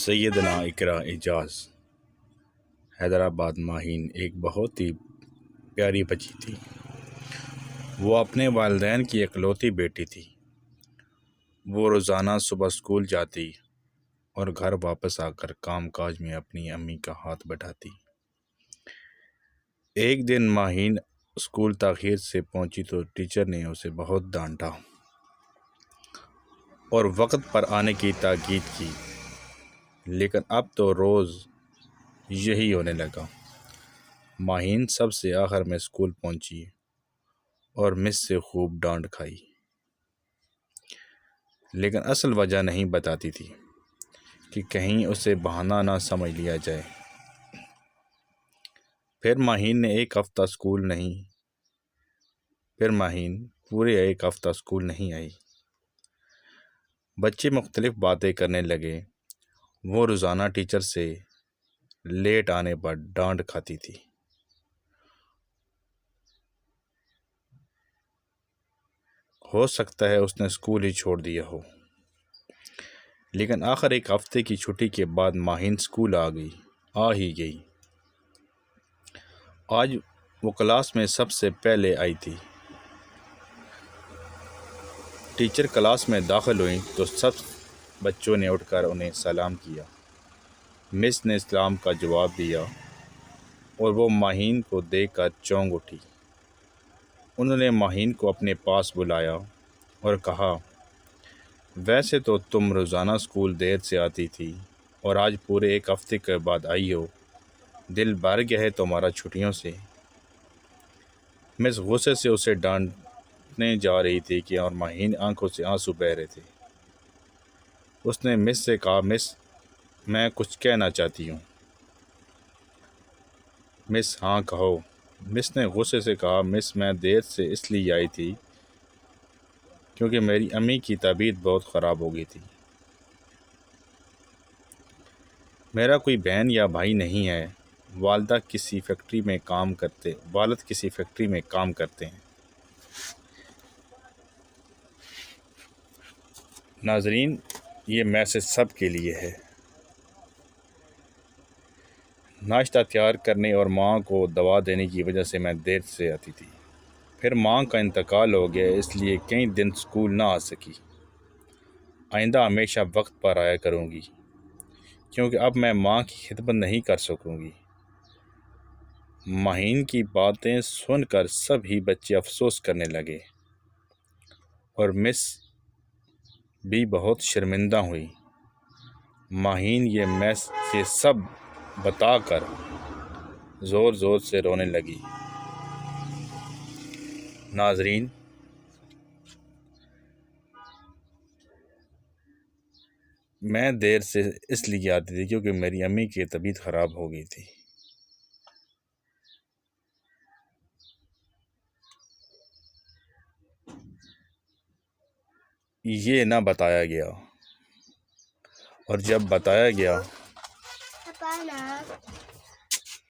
سیدنا اقرا اعجاز حیدرآباد ماہین ایک بہت ہی پیاری بچی تھی۔ وہ اپنے والدین کی اکلوتی بیٹی تھی۔ وہ روزانہ صبح اسکول جاتی اور گھر واپس آ کر کام کاج میں اپنی امی کا ہاتھ بٹاتی۔ ایک دن ماہین اسکول تاخیر سے پہنچی تو ٹیچر نے اسے بہت ڈانٹا اور وقت پر آنے کی تاکید کی، لیکن اب تو روز یہی ہونے لگا۔ ماہین سب سے آخر میں اسکول پہنچی اور مس سے خوب ڈانٹ کھائی، لیکن اصل وجہ نہیں بتاتی تھی کہ کہیں اسے بہانہ نہ سمجھ لیا جائے۔ پھر ماہین پورے ایک ہفتہ اسکول نہیں آئی۔ بچے مختلف باتیں کرنے لگے۔ وہ روزانہ ٹیچر سے لیٹ آنے پر ڈانٹ کھاتی تھی۔ ہو سکتا ہے اس نے اسکول ہی چھوڑ دیا ہو، لیکن آخر ایک ہفتے کی چھٹی کے بعد ماہین اسکول آ ہی گئی۔ آج وہ کلاس میں سب سے پہلے آئی تھی۔ ٹیچر کلاس میں داخل ہوئی تو سب بچوں نے اٹھ کر انہیں سلام کیا۔ مس نے سلام کا جواب دیا اور وہ ماہین کو دیکھ کر چونک اٹھی۔ انہوں نے ماہین کو اپنے پاس بلایا اور کہا، ویسے تو تم روزانہ اسکول دیر سے آتی تھی اور آج پورے ایک ہفتے کے بعد آئی ہو، دل بھر گیا ہے تمہارا چھٹیوں سے۔ مس غصے سے اسے ڈانٹنے جا رہی تھی اور ماہین آنکھوں سے آنسو بہہ رہے تھے۔ اس نے مس سے کہا، مس میں کچھ کہنا چاہتی ہوں۔ مس ہاں کہو۔ مس نے غصے سے کہا، مس میں دیر سے اس لیے آئی تھی کیونکہ میری امی کی طبیعت بہت خراب ہو گئی تھی۔ میرا کوئی بہن یا بھائی نہیں ہے۔ والد کسی فیکٹری میں کام کرتے ہیں۔ ناظرین، یہ میسج سب کے لیے ہے۔ ناشتہ تیار کرنے اور ماں کو دوا دینے کی وجہ سے میں دیر سے آتی تھی۔ پھر ماں کا انتقال ہو گیا، اس لیے کئی دن اسکول نہ آ سکی۔ آئندہ ہمیشہ وقت پر آیا کروں گی، کیونکہ اب میں ماں کی خدمت نہیں کر سکوں گی۔ ماہین کی باتیں سن کر سبھی بچے افسوس کرنے لگے اور مس بھی بہت شرمندہ ہوئی۔ ماہین یہ سب بتا کر زور زور سے رونے لگی۔ ناظرین، میں دیر سے اس لیے آتی تھی کیونکہ میری امی کی طبیعت خراب ہو گئی تھی۔ یہ نہ بتایا گیا، اور جب بتایا گیا